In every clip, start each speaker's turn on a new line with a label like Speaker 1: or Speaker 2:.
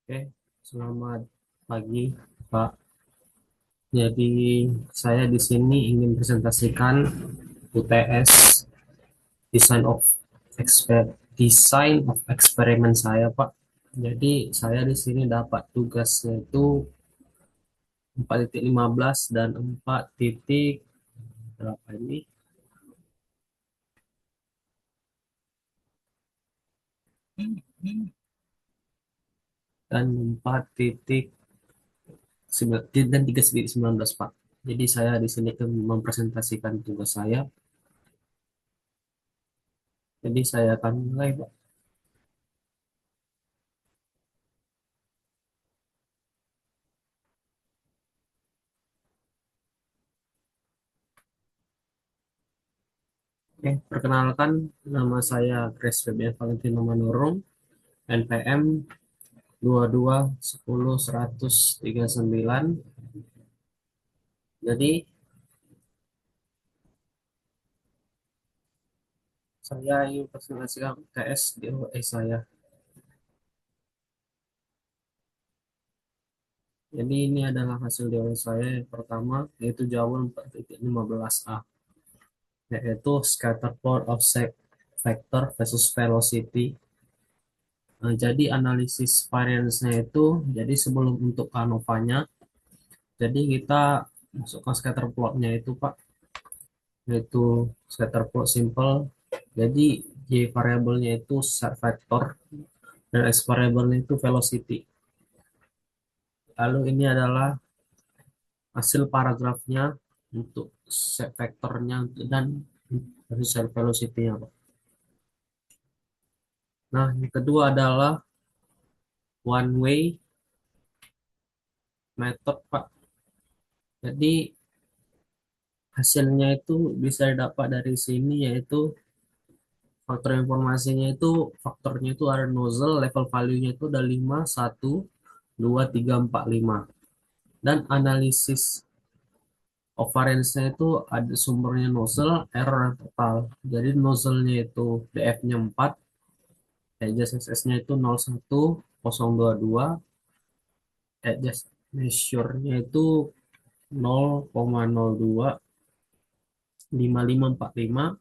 Speaker 1: Oke, selamat pagi, Pak. Jadi, saya di sini ingin presentasikan UTS Design of Design of eksperimen saya, Pak. Jadi, saya di sini dapat tugasnya itu 4.15 dan 4 titik berapa ini? Dan 4 titik dan 3.19, Pak. Jadi, saya di sini kan mempresentasikan tugas saya. Jadi, saya akan mulai, Pak. Oke, perkenalkan, nama saya Grace Febian Valentino Manurung, NPM 22 10 139. Jadi, saya ingin presentasikan UTS di OE saya. Jadi, ini adalah hasil di OE saya yang pertama, yaitu jawaban 4.15a, yaitu scatter plot of vector versus velocity. Nah, jadi analisis variance-nya itu, jadi sebelum untuk ANOVA-nya, jadi kita masukkan scatter plot-nya itu, Pak, yaitu scatter plot simple. Jadi y variabelnya itu set vector dan x variabelnya itu velocity. Lalu ini adalah hasil paragrafnya untuk set vektornya dan set velocity-nya, Pak. Nah, yang kedua adalah one way method, Pak. Jadi hasilnya itu bisa didapat dari sini, yaitu faktor informasinya itu faktornya itu ada nozzle, level value-nya itu ada 5 1 2 3 4 5. Dan analisis ovariance-nya itu ada sumbernya nozzle, error total. Jadi nozzle-nya itu df-nya 4, adjust SS-nya itu 01 022, adjust measure-nya itu 0,02 5545,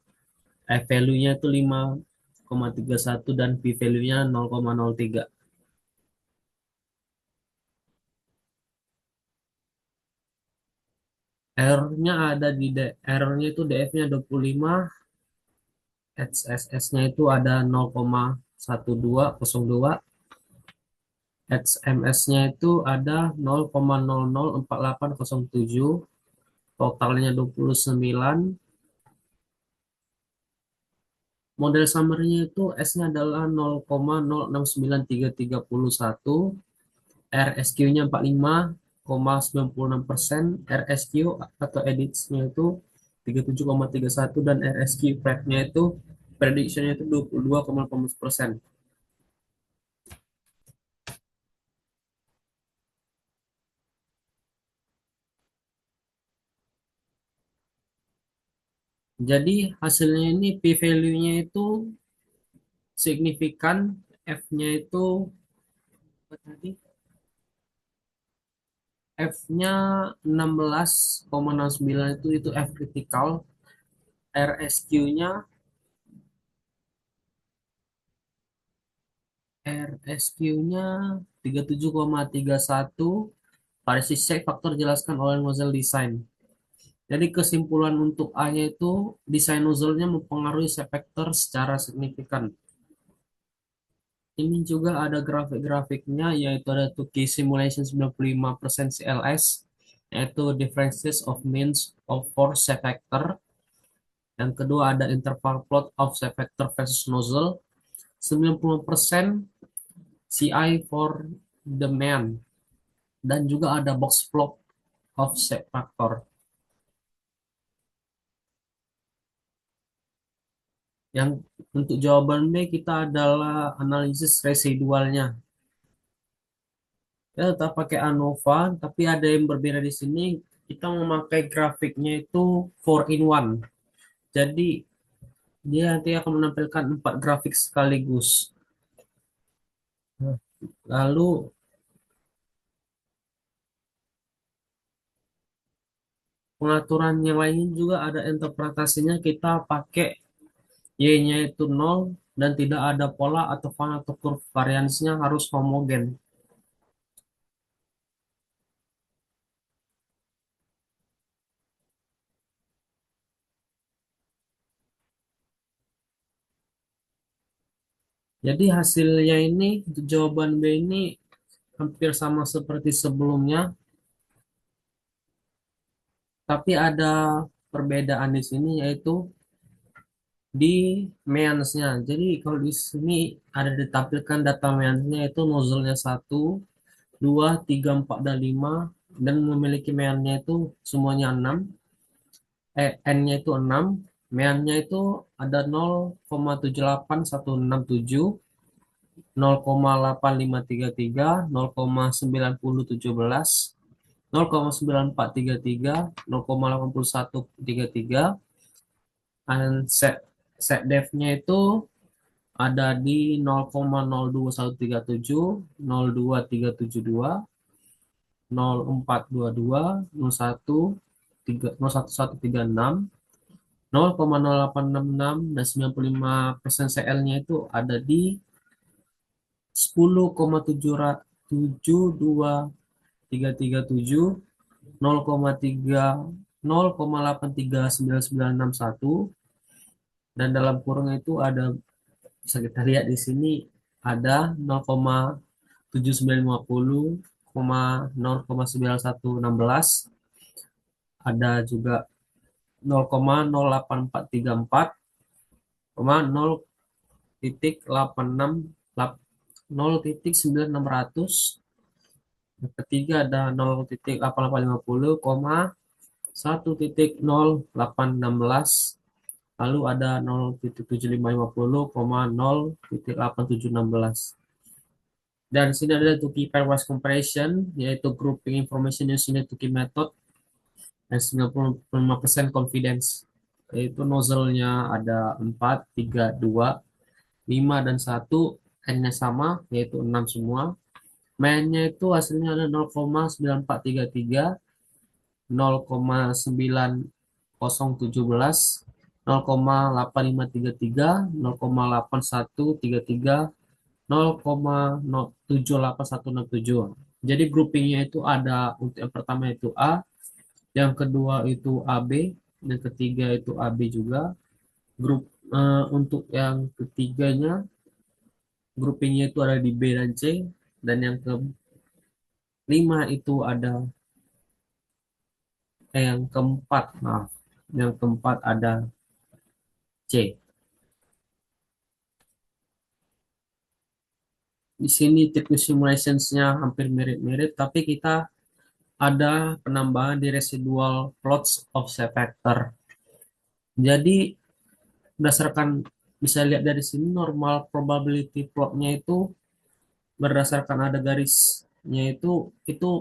Speaker 1: F value-nya itu 5,31 dan P value-nya 0,03. Error-nya ada di error-nya itu DF-nya 25, SSS-nya itu ada 0,1202, HMS-nya itu ada 0,004807, totalnya 29. Model summary-nya itu S-nya adalah 0,069331, RSQ-nya 45,96%, RSQ atau edits-nya itu 37,31 dan RSQ prep-nya itu prediction-nya itu 22,18%. Jadi hasilnya ini P value-nya itu signifikan, F-nya itu apa tadi? F-nya 16,69 itu F critical, RSQ-nya RSQ-nya 37,31. Variasi check faktor jelaskan oleh nozzle design. Jadi kesimpulan untuk A-nya itu desain nozzle-nya mempengaruhi shape factor secara signifikan. Ini juga ada grafik-grafiknya, yaitu ada Tukey Simulation 95% CLS, yaitu differences of means of force shape factor. Yang kedua ada interval plot of shape factor versus nozzle, 90% CI for the man. Dan juga ada box plot of shape factor. Yang untuk jawaban B kita adalah analisis residualnya. Kita tetap pakai ANOVA, tapi ada yang berbeda di sini. Kita memakai grafiknya itu 4 in 1. Jadi dia nanti akan menampilkan 4 grafik sekaligus. Lalu pengaturan yang lainnya juga ada interpretasinya, kita pakai Y-nya itu nol dan tidak ada pola atau fan atau curve variansnya harus homogen. Jadi hasilnya ini, jawaban B ini hampir sama seperti sebelumnya, tapi ada perbedaan di sini yaitu di meansnya. Jadi kalau di sini ada ditampilkan data meansnya itu nozzle-nya 1, 2, 3, 4, dan 5 dan memiliki meannya itu semuanya 6. N-nya itu 6, meannya itu ada 0,78167, 0,8533, 0,9017, 0,9433, 0,8133, dan set depth-nya itu ada di 0,02137, 02372, 0422, 01, 01136, 0,0866, dan 95% CL-nya itu ada di 10,727, 0,3, 0,839961, dan dalam kurung itu ada, bisa kita lihat di sini ada 0,7950, 0,9116, ada juga 0,08434, 0,86, 0,9600. Yang ketiga ada 0,8850, 1,0816, lalu ada 0,7550, 0,87716. Dan di sini ada two key pairwise comparison, yaitu grouping information using the two key method, dan 95% confidence, yaitu nozzle-nya ada 4, 3, 2, 5, dan 1, N-nya sama, yaitu 6 semua. Main-nya itu hasilnya ada 0,9433, 0,9017, 0,8533, 0,8133, 0,781167. Jadi groupingnya itu ada, untuk yang pertama itu A, yang kedua itu AB, yang ketiga itu AB juga. Untuk yang ketiganya, groupingnya itu ada di B dan C, dan yang kelima itu ada, yang keempat, maaf, yang keempat ada C. Di sini tipe simulationsnya hampir mirip-mirip, tapi kita ada penambahan di residual plots of shape factor. Jadi berdasarkan, bisa lihat dari sini, normal probability plotnya itu berdasarkan ada garisnya itu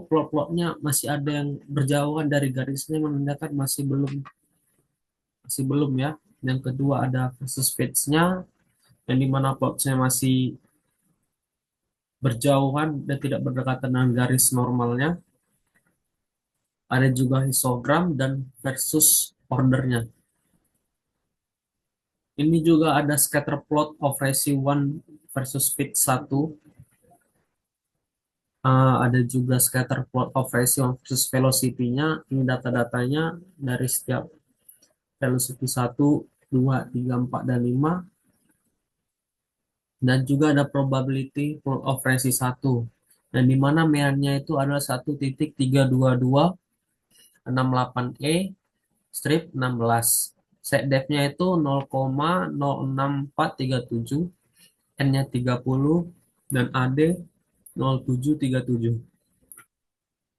Speaker 1: plot-plotnya masih ada yang berjauhan dari garisnya, menandakan masih belum ya. Yang kedua ada versus fits-nya, yang dimana plotnya masih berjauhan dan tidak berdekatan dengan garis normalnya. Ada juga histogram dan versus ordernya. Ini juga ada scatter plot of ratio 1 versus fit 1. Ada juga scatter plot of ratio versus velocity-nya. Ini data-datanya dari setiap velocity 1, 2, 3, 4, dan 5. Dan juga ada probability plot of ratio 1. Dan di mana meannya itu adalah 1,32268E strip 16. Set depth-nya itu 0,06437, N-nya 30, dan AD 0737.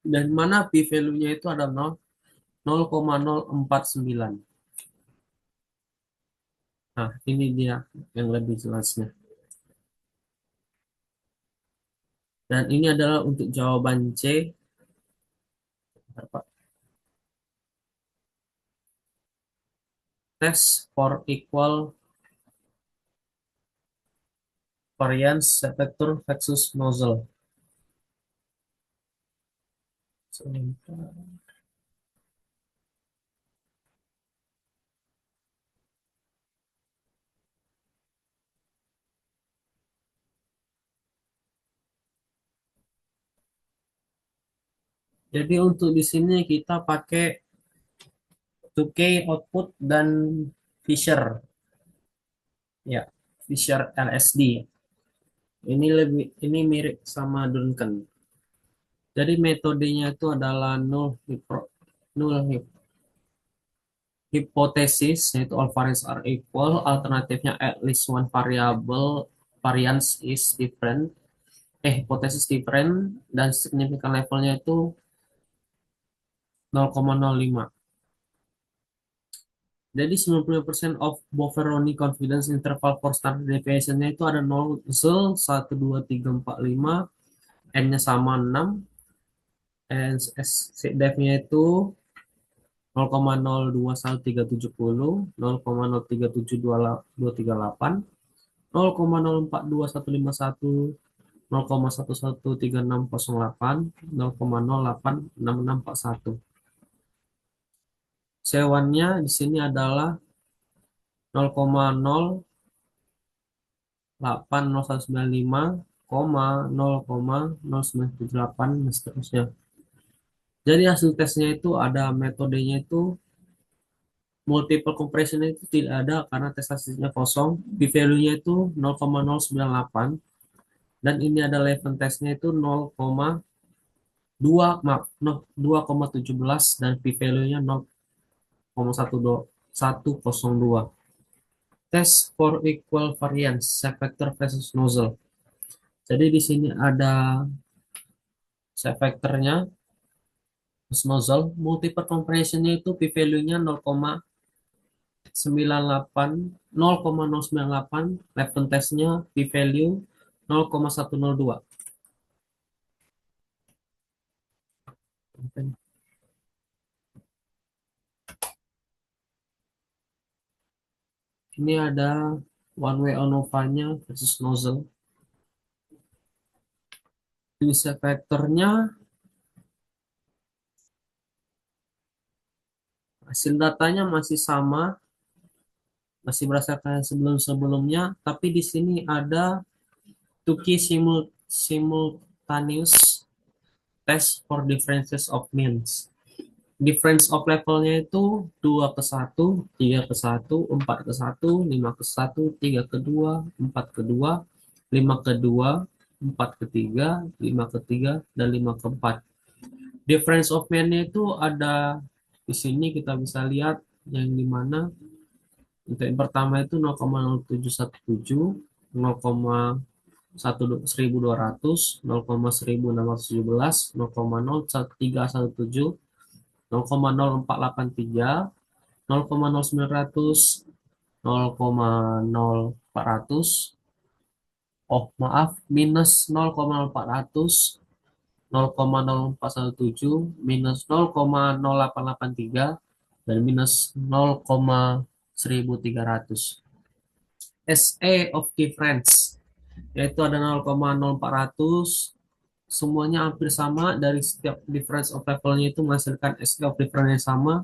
Speaker 1: Dan mana p-value-nya itu ada 0,049. Nah, ini dia yang lebih jelasnya. Dan ini adalah untuk jawaban C. Test for equal variance vector versus nozzle. Sebentar. Jadi untuk di sini kita pakai 2K output dan Fisher, ya, Fisher LSD. Ini mirip sama Duncan. Jadi metodenya itu adalah null hipotesis, yaitu all variance are equal. Alternatifnya at least one variance is different. Hipotesis different, dan significant levelnya itu 0,05. Jadi 90% of Bofferoni confidence interval for standard deviation-nya itu ada 0, 1, 2, 3, 4, 5, N-nya sama 6, and def-nya itu 0,021370, 0,037238, 0,042151, 0,113608, 0,086641. C1-nya di sini adalah 0,08015, 0,00978, dan seterusnya. Jadi hasil tesnya itu ada metodenya itu multiple compression itu tidak ada karena tes hasilnya kosong. P-value-nya itu 0,098, dan ini ada level tesnya itu 0,2, maaf, 2,17, dan p-value-nya 0,102. Test for equal variance, shape vector versus nozzle. Jadi di sini ada shape vectornya versus nozzle. Multiple compression-nya itu p-value-nya 0,98, 0,098, level testnya p-value 0,102. Ini ada one way ANOVA-nya versus nozzle. Bisa vektornya, hasil datanya masih sama, masih berdasarkan sebelum-sebelumnya, tapi di sini ada two key simultaneous test for differences of means. Difference of levelnya itu 2 ke 1, 3 ke 1, 4 ke 1, 5 ke 1, 3 ke 2, 4 ke 2, 5 ke 2, 4 ke 3, 5 ke 3, dan 5 ke 4. Difference of mean-nya itu ada di sini, kita bisa lihat yang dimana untuk yang pertama itu 0,0717, 0,1200, 0,1617, 0,0317, 0,0483, 0,0900, 0,0400, oh maaf, minus 0,0400, 0,0417, minus 0,0883, dan minus 0,1300. SA of difference, yaitu ada 0,0400, semuanya hampir sama, dari setiap difference of levelnya itu menghasilkan SA of difference yang sama,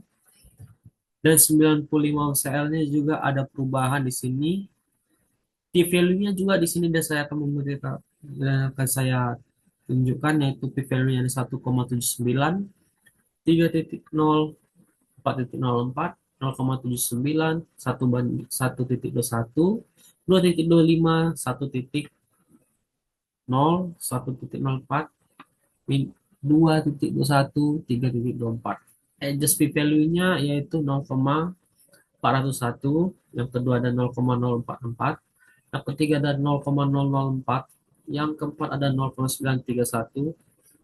Speaker 1: dan 95 CL-nya juga ada perubahan di sini. P-value-nya juga di sini saya akan tunjukkan, yaitu P-value-nya ada 1,79, 3.0, 4.04, 0,79, 1,1.21, 2.25, 1.0, 1.04, 2.21, 3.24. Adjust p-value-nya yaitu 0,401, yang kedua ada 0,044, yang ketiga ada 0,004, yang keempat ada 0,931,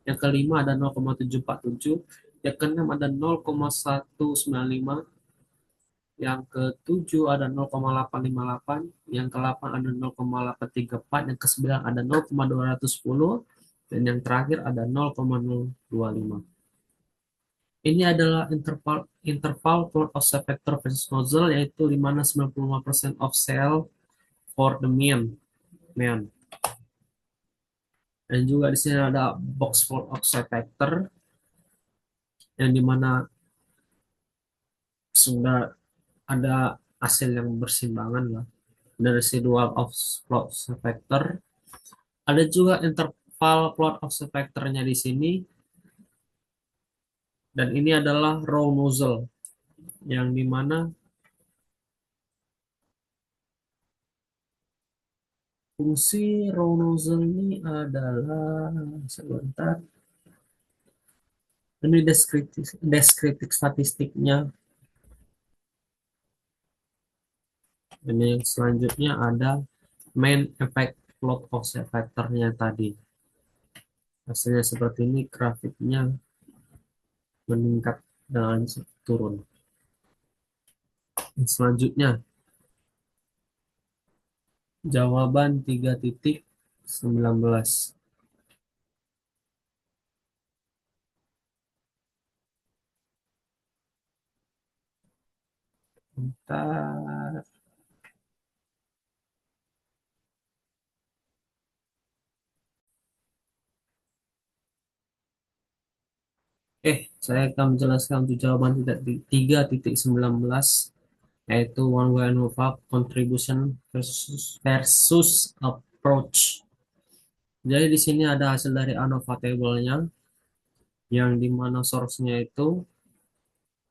Speaker 1: yang kelima ada 0,747, yang keenam ada 0,195, yang ketujuh ada 0,858, yang ke-8 ada 0,834, yang ke-9 ada 0,210, dan yang terakhir ada 0,025. Ini adalah interval plot of shape vector versus nozzle, yaitu di mana 95% of cell for the mean. Dan juga di sini ada box plot of shape vector, yang dimana sudah ada hasil yang bersimbangan lah, dan residual of plot shape vector. Ada juga interval plot of shape vectornya di sini, Dan ini adalah row nozzle, yang dimana fungsi row nozzle ini adalah, sebentar, ini deskriptif statistiknya. Ini yang selanjutnya ada main effect plot of factornya tadi. Hasilnya seperti ini, grafiknya meningkat dan turun. Selanjutnya, jawaban 3.19. Bentar. Saya akan menjelaskan untuk jawaban 3.19, yaitu one way ANOVA contribution versus approach. Jadi di sini ada hasil dari ANOVA table-nya, yang dimana source-nya itu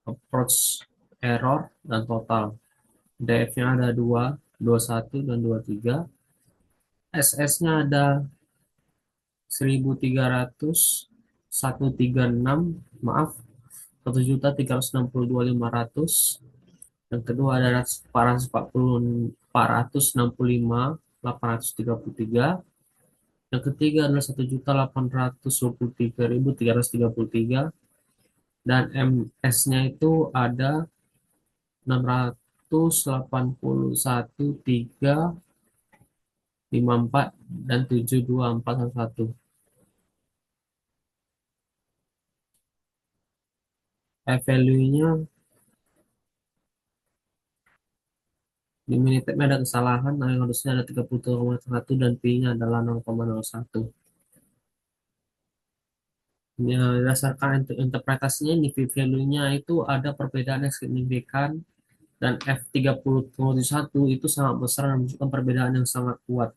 Speaker 1: approach, error, dan total. DF-nya ada 2, 21, dan 23. SS-nya ada 1.300, 136, maaf, 1.362.500. Yang kedua ada 440, 465, 833. Yang ketiga adalah 1.823.333. Dan MS-nya itu ada 681.354 dan 72411. Value-nya di Minitab ada kesalahan, yang harusnya ada 30,1 dan P-nya adalah 0,01. Ya, berdasarkan interpretasinya, ini value-nya itu ada perbedaan yang signifikan, dan F30,1 itu sangat besar dan menunjukkan perbedaan yang sangat kuat.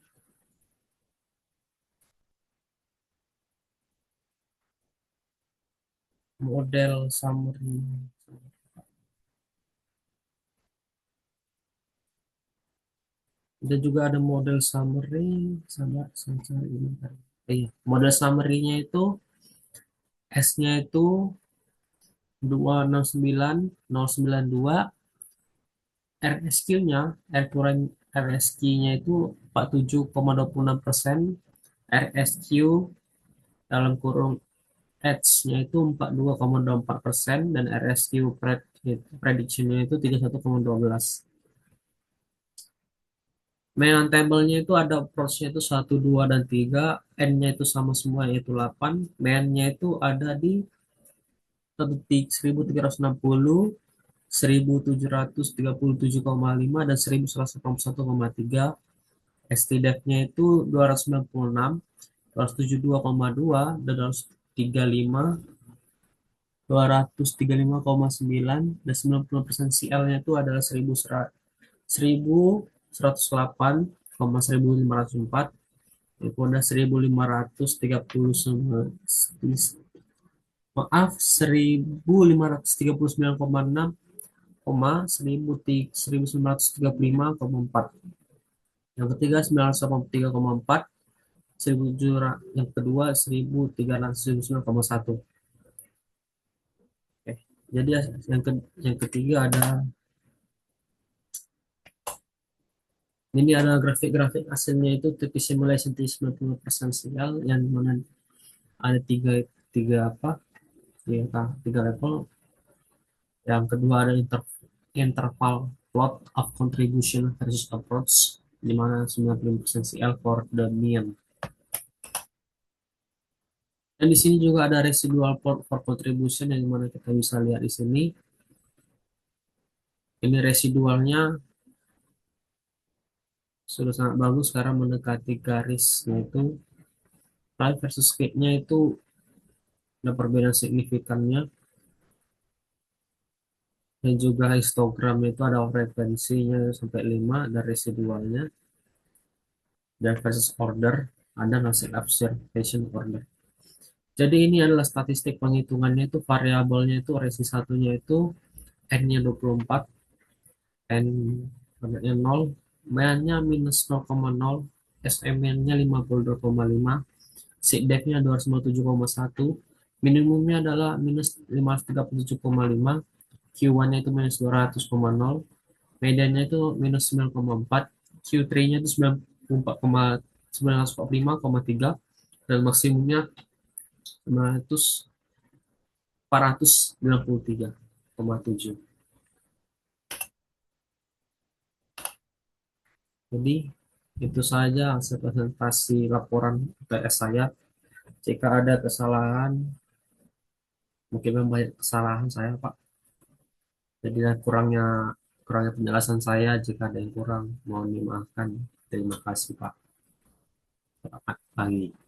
Speaker 1: Model summary. Dan juga ada model summary, sama sama ini. Iya, model summary-nya itu S-nya itu 269.092, RSQ-nya, RSQ-nya itu 47,26%, RSQ dalam kurung Edge-nya itu 42,24%, dan RSQ prediction-nya itu 31,12. Mainan table-nya itu ada approach-nya itu 1, 2, dan 3. N-nya itu sama semua, yaitu 8. Main-nya itu ada di 1.360, 1.737,5, dan 1.181,3. STDEV-nya itu 296, 272,2, dan 235, 235,9, dan 90% CL-nya itu adalah 1.108,1504. Itu ada 1.539, maaf, 1.539,6, 1.935,4. Yang ketiga 983,4. Yang kedua 1.309,1. Oke. Jadi yang ketiga ada, ini ada grafik-grafik hasilnya itu TP simulation di 90% sial, yang mana ada tiga tiga apa tiga level. Yang kedua ada interval plot of contribution versus approach, di mana 90% CL for the mean. Dan di sini juga ada residual plot for contribution, yang mana kita bisa lihat di sini. Ini residualnya sudah sangat bagus, sekarang mendekati garis, yaitu live versus speed-nya itu ada perbedaan signifikannya. Dan juga histogram itu ada frekuensinya sampai 5, dan residualnya. Dan versus order ada hasil observation order. Jadi ini adalah statistik penghitungannya itu variabelnya itu resi satunya itu N-nya 24, N banyaknya 0, M-nya minus 0,0, SMN-nya 52,5, SIDEF-nya 257,1, minimumnya adalah minus 537,5, Q1-nya itu minus 200,0, mediannya itu minus 9,4, Q3-nya itu 945,3, dan maksimumnya 493,7. Jadi itu saja hasil presentasi laporan UTS saya. Jika ada kesalahan, mungkin memang banyak kesalahan saya, Pak. Jadi kurangnya kurangnya penjelasan saya, jika ada yang kurang mohon dimaafkan. Terima kasih, Pak. Selamat pagi.